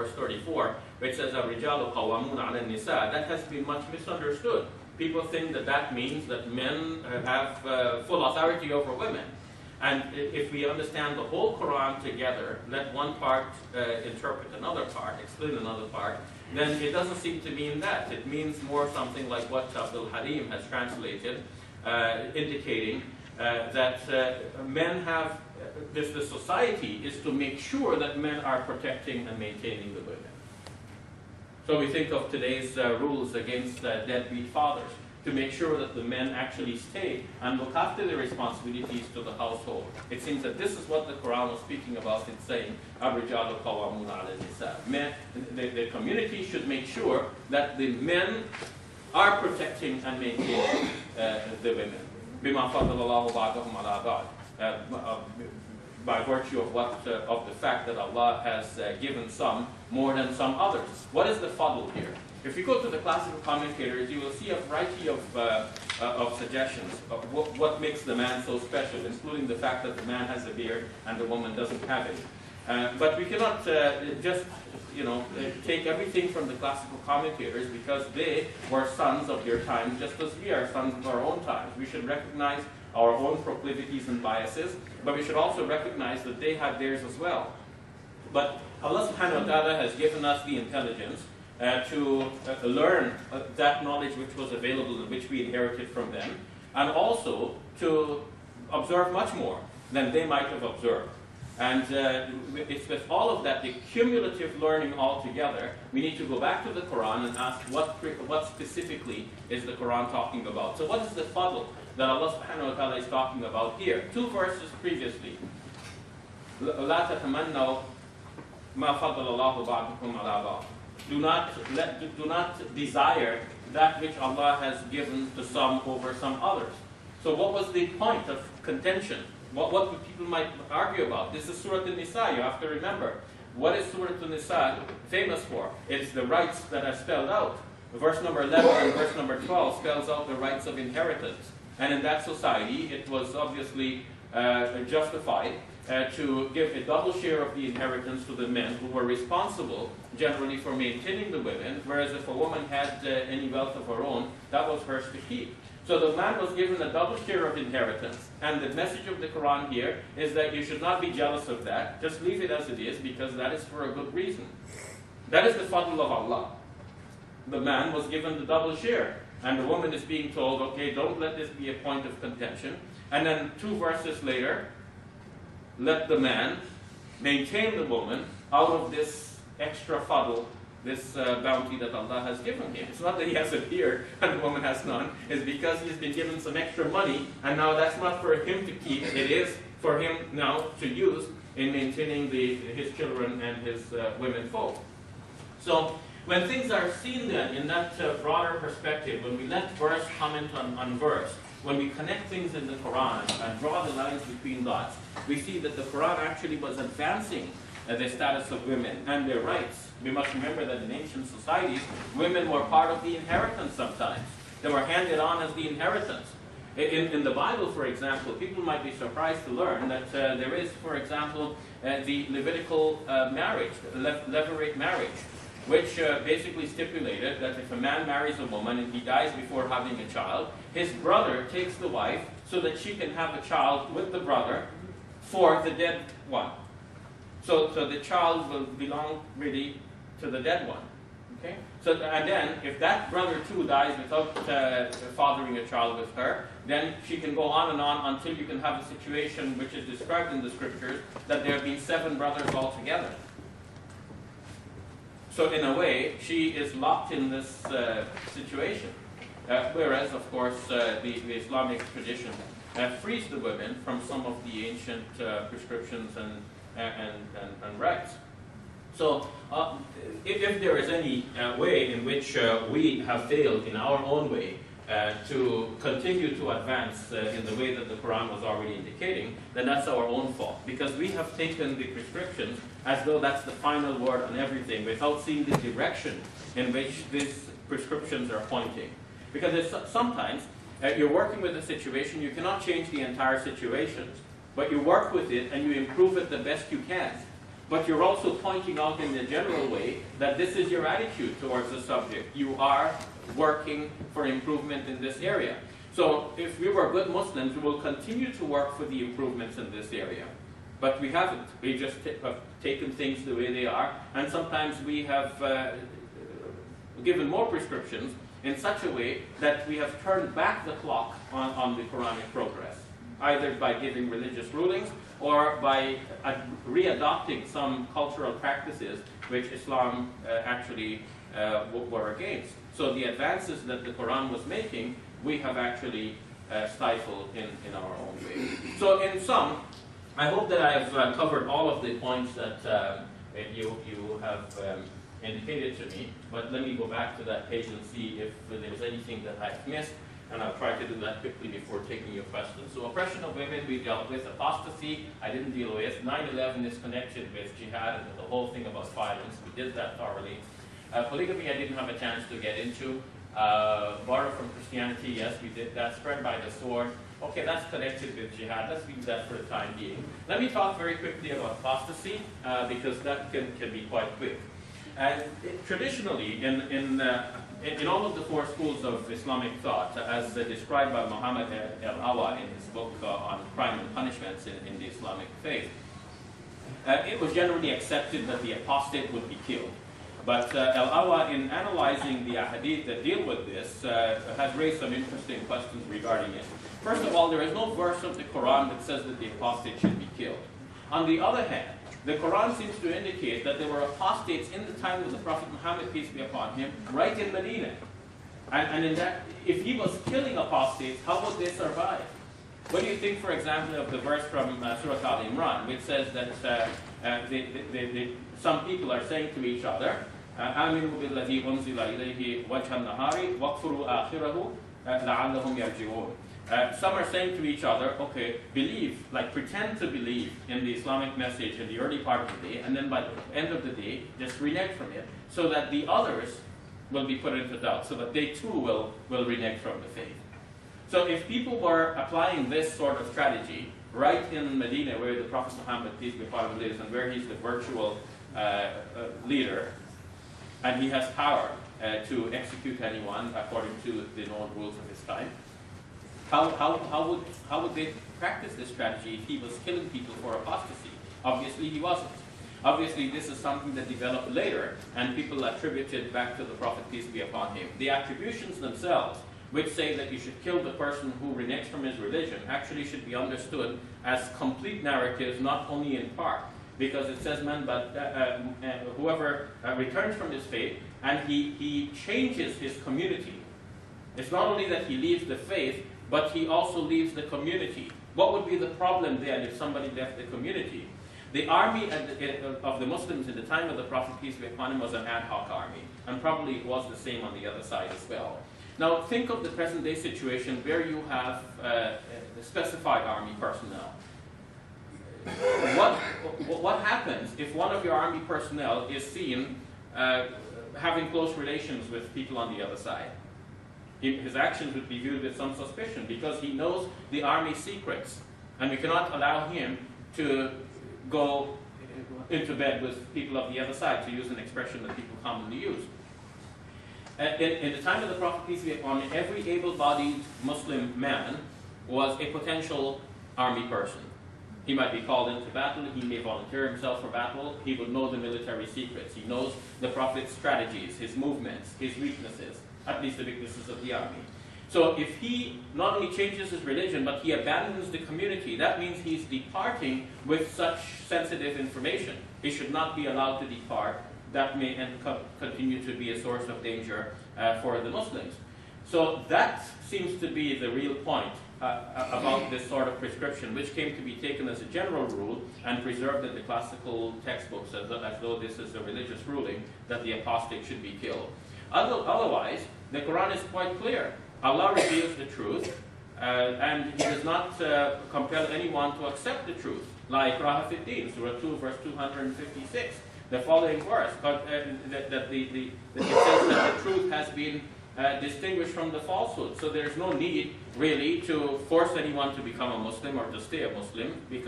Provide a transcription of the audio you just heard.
verse 34, which says, "Ar-rijalu qawwamuna 'ala an-nisa," that has been much misunderstood. People think that that means that men have full authority over women. And if we understand the whole Quran together, let one part interpret another part, explain another part, then it doesn't seem to mean that. It means more something like what Abdul Halim has translated, indicating that men have, the society is to make sure that men are protecting and maintaining the women. So we think of today's rules against deadbeat fathers, to make sure that the men actually stay and look after their responsibilities to the household. It seems that this is what the Quran was speaking about in saying, "Ar-rijalu qawwamuna 'ala an-nisa." Men, the community should make sure that the men are protecting and maintaining the women. Bima faddala Allahu ba'dahum 'ala ba'd. By virtue of of the fact that Allah has given some more than some others. What is the fadl here? If you go to the classical commentators, you will see a variety of suggestions of what makes the man so special, including the fact that the man has a beard and the woman doesn't have it. But we cannot just take everything from the classical commentators, because they were sons of their times, just as we are sons of our own times. We should recognize our own proclivities and biases, but we should also recognize that they had theirs as well. But Allah subhanahu wa ta'ala has given us the intelligence to learn that knowledge which was available and which we inherited from them, and also to observe much more than they might have observed. And it's with all of that, the cumulative learning altogether, we need to go back to the Quran and ask what specifically is the Quran talking about. So what is the fadl that Allah subhanahu wa ta'ala is talking about here? 2 verses previously. لَا تَتَمَنَّوْا مَا فَضَّلَ اللَّهُ بَعْضَكُمْ عَلَى بَعْضٍ. Do not desire that which Allah has given to some over some others. So what was the point of contention? What people might argue about? This is Surah An-Nisa, you have to remember. What is Surah An-Nisa famous for? It's the rights that are spelled out. Verse number 11 and verse number 12 spells out the rights of inheritance. And in that society, it was obviously justified to give a double share of the inheritance to the men who were responsible generally for maintaining the women, whereas if a woman had any wealth of her own, that was hers to keep. So the man was given a double share of inheritance. And the message of the Quran here is that you should not be jealous of that. Just leave it as it is, because that is for a good reason. That is the fadl of Allah. The man was given the double share. And the woman is being told, okay, don't let this be a point of contention. And then 2 verses later, let the man maintain the woman out of this extra fadl, this bounty that Allah has given him. It's not that he has a beard and the woman has none. It's because he's been given some extra money, and now that's not for him to keep. It is for him now to use in maintaining his children and his women folk. So when things are seen then in that broader perspective, when we let verse comment on verse, when we connect things in the Quran and draw the lines between dots, we see that the Quran actually was advancing the status of women and their rights. We must remember that in ancient societies, women were part of the inheritance sometimes. They were handed on as the inheritance. In the Bible, for example, people might be surprised to learn that there is, for example, the Levitical marriage, levirate marriage, which basically stipulated that if a man marries a woman and he dies before having a child, his brother takes the wife so that she can have a child with the brother for the dead one. So the child will belong really to the dead one. Okay? So, and then, if that brother too dies without fathering a child with her, then she can go on and on until you can have a situation which is described in the scriptures that there have been 7 brothers altogether. So in a way, she is locked in this situation. Whereas, of course, the Islamic tradition frees the women from some of the ancient prescriptions and rights. So if there is any way in which we have failed in our own way to continue to advance in the way that the Quran was already indicating, then that's our own fault. Because we have taken the prescriptions as though that's the final word on everything, without seeing the direction in which these prescriptions are pointing. Because sometimes you're working with a situation, you cannot change the entire situation, but you work with it and you improve it the best you can. but you're also pointing out in a general way that this is your attitude towards the subject. You are working for improvement in this area. So if we were good Muslims, we will continue to work for the improvements in this area. But we haven't. We just have taken things the way they are, and sometimes we have given more prescriptions in such a way that we have turned back the clock on the Quranic progress, either by giving religious rulings or by readopting some cultural practices which Islam actually were against. So the advances that the Quran was making, we have actually stifled in our own way. So in sum, I hope that I have covered all of the points that you have indicated to me, but let me go back to that page and see if there's anything that I've missed, and I'll try to do that quickly before taking your questions. So oppression of women we dealt with, apostasy I didn't deal with, 9/11 is connected with jihad and the whole thing about violence, we did that thoroughly. Polygamy I didn't have a chance to get into. Borrow from Christianity, yes, we did that. Spread by the sword, okay, that's connected with jihad. Let's leave that for the time being. Let me talk very quickly about apostasy, because that can be quite quick. And traditionally, in all of the four schools of Islamic thought, as described by Muhammad Ally in his book on crime and punishments in the Islamic faith, it was generally accepted that the apostate would be killed. But Al-Awa, in analyzing the ahadith that deal with this, has raised some interesting questions regarding it. First of all, there is no verse of the Quran that says that the apostate should be killed. On the other hand, the Quran seems to indicate that there were apostates in the time of the Prophet Muhammad, peace be upon him, right in Medina. And in that, if he was killing apostates, how would they survive? What do you think, for example, of the verse from Surah Al-Imran, which says that some people are saying to each other, آمنوا بالذي أنزل إليه وجه النهار واكفروا آخره لعلهم يرجعون. Some are saying to each other, okay, believe, like pretend to believe in the Islamic message in the early part of the day, and then by the end of the day, just renege from it, so that the others will be put into doubt, so that they too will renege from the faith. So if people were applying this sort of strategy right in Medina, where the Prophet Muhammad, peace be upon him, lives, and where he's the virtual leader, and he has power to execute anyone according to the known rules of his time, how would they practice this strategy if he was killing people for apostasy? Obviously he wasn't. Obviously this is something that developed later, and people attribute it back to the Prophet, peace be upon him. The attributions themselves, which say that you should kill the person who reneges from his religion, actually should be understood as complete narratives, not only in part. Because it says, man, but whoever returns from his faith and he changes his community. It's not only that he leaves the faith, but he also leaves the community. What would be the problem then if somebody left the community? The army of the Muslims in the time of the Prophet, peace be upon him, was an ad hoc army, and probably it was the same on the other side as well. Now think of the present day situation where you have specified army personnel. What happens if one of your army personnel is seen having close relations with people on the other side? His actions would be viewed with some suspicion because he knows the army's secrets, and we cannot allow him to go into bed with people of the other side, to use an expression that people commonly use. In the time of the Prophet, peace be upon him, every able-bodied Muslim man was a potential army person. He might be called into battle, he may volunteer himself for battle, he would know the military secrets, he knows the Prophet's strategies, his movements, his weaknesses, at least the weaknesses of the army. So if he not only changes his religion, but he abandons the community, that means he's departing with such sensitive information. He should not be allowed to depart. That may continue to be a source of danger for the Muslims. So that seems to be the real point about this sort of prescription, which came to be taken as a general rule and preserved in the classical textbooks as though this is a religious ruling that the apostate should be killed. Otherwise, the Quran is quite clear. Allah reveals the truth, and He does not compel anyone to accept the truth. La ikraha fi din, Surah 2, verse 256. The following verse, it says that the truth has been distinguished from the falsehood. So there's no need, really, to force anyone to become a Muslim or to stay a Muslim, because